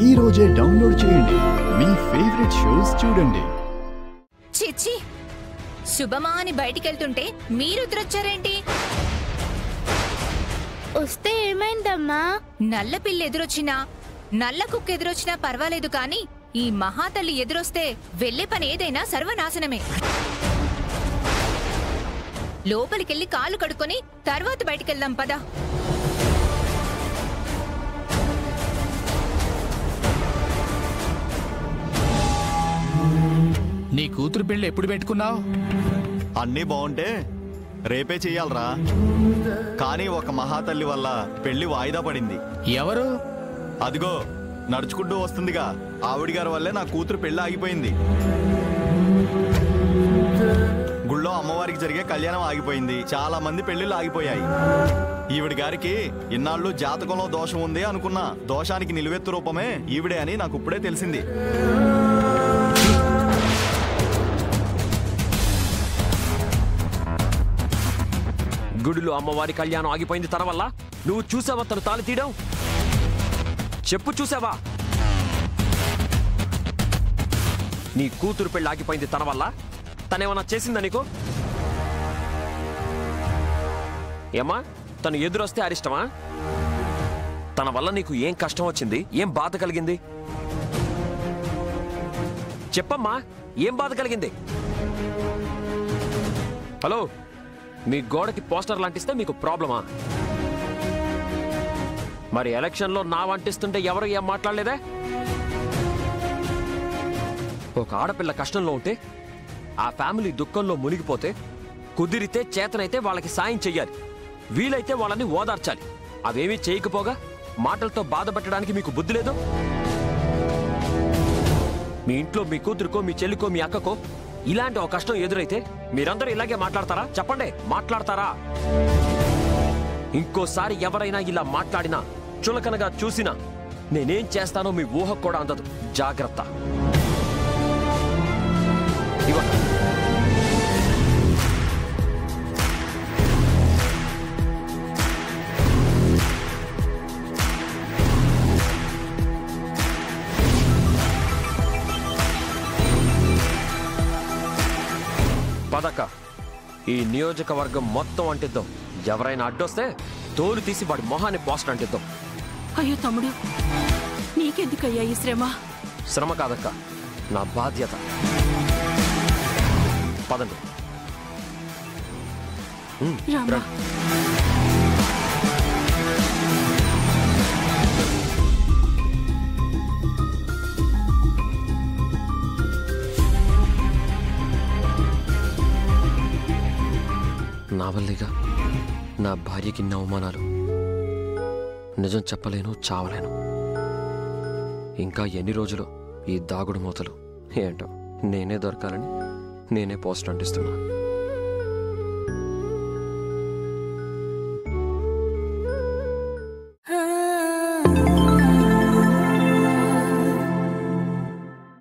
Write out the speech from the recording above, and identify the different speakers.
Speaker 1: ఈ రోజే డౌన్లోడ్ చేయండి, మీ ఫేవరెట్ షోస్ చూడండి.
Speaker 2: చిచ్చి, శుభమా అని బయటికెళ్తుంటే మీరుద్దరొచ్చారేంటి?
Speaker 3: వస్తే ఏమైందమ్మా?
Speaker 2: నల్ల పిల్ల ఎదురొచ్చినా నల్ల కుక్క ఎదురొచ్చినా పర్వాలేదు కాని ఈ మహాతల్లి ఎదురొస్తే వెళ్లే పని ఏదైనా సర్వనాశనమే. లోపలికెళ్ళి కాళ్ళు కడుక్కొని తర్వాత బయటికెళ్దాం పదా.
Speaker 4: నీ కూతురు పెళ్లి ఎప్పుడు పెట్టుకున్నావు?
Speaker 5: అన్నీ బాగుంటే రేపే చెయ్యాలరా, కానీ ఒక మహాతల్లి వల్ల పెళ్లి వాయిదా పడింది.
Speaker 4: ఎవరు?
Speaker 5: అదిగో నడుచుకుంటూ వస్తుందిగా, ఆవిడి గారి వల్లే నా కూతురు పెళ్లి ఆగిపోయింది. గుళ్ళో అమ్మవారికి జరిగే కళ్యాణం ఆగిపోయింది, చాలా మంది పెళ్లిళ్ళు ఆగిపోయాయి. ఈవిడి గారికి ఇన్నాళ్ళు జాతకంలో దోషం ఉంది అనుకున్నా, దోషానికి నిలువెత్తు రూపమే ఈవిడే అని నాకు ఇప్పుడే తెలిసింది.
Speaker 6: గుడిలో అమ్మవారి కళ్యాణం ఆగిపోయింది తన వల్ల. నువ్వు చూసావా తను తాళి తీయడం? చెప్పు, చూసావా? నీ కూతురు పెళ్లి ఆగిపోయింది తన వల్ల. తనేమన్నా చేసిందా నీకు? ఏమా, తను ఎదురొస్తే అరిష్టమా? తన వల్ల నీకు ఏం కష్టం వచ్చింది? ఏం బాధ కలిగింది? చెప్పమ్మా, ఏం బాధ కలిగింది? హలో, మీ గోడకి పోస్టర్ లాంటిస్తే మీకు ప్రాబ్లమా? మరి ఎలక్షన్లో నా వంటిస్తుంటే ఎవరు ఏం మాట్లాడలేదే? ఒక ఆడపిల్ల కష్టంలో ఉంటే, ఆ ఫ్యామిలీ దుఃఖంలో మునిగిపోతే, కుదిరితే చేతనైతే వాళ్ళకి సాయం చెయ్యాలి, వీలైతే వాళ్ళని ఓదార్చాలి. అవేమీ చేయకపోగా మాటలతో బాధపెట్టడానికి మీకు బుద్ధి లేదు? మీ ఇంట్లో మీ కూతురుకో, మీ చెల్లికో, మీ అక్కకో ఇలాంటి ఒక కష్టం ఎదురైతే మీరందరూ ఇలాగే మాట్లాడతారా? చెప్పండి, మాట్లాడతారా? ఇంకోసారి ఎవరైనా ఇలా మాట్లాడినా, చులకనగా చూసినా నేనేం చేస్తానో మీ ఊహకు కూడా అందదు. జాగ్రత్త. పదక్క, ఈ నియోజకవర్గం మొత్తం అంటిద్దాం. ఎవరైనా అడ్డొస్తే తోలు తీసి వాడి మొహాన్ని పోస్టర్ అంటిద్దాం.
Speaker 7: అయ్యో తమ్ముడు, నీకెందుకయ్యా ఈ శ్రమ?
Speaker 6: శ్రమ కాదక్క, నా బాధ్యత. పదండి.
Speaker 7: రామా,
Speaker 6: నా వల్లేగా నా భార్యకి ఇన్ని అవమానాలు. నిజం చెప్పలేను, చావలేను. ఇంకా ఎన్ని రోజులు ఈ దాగుడు మూతలు ఏంటో. నేనే దొరకాలని నేనే పోస్టర్ అంటిస్తున్నా.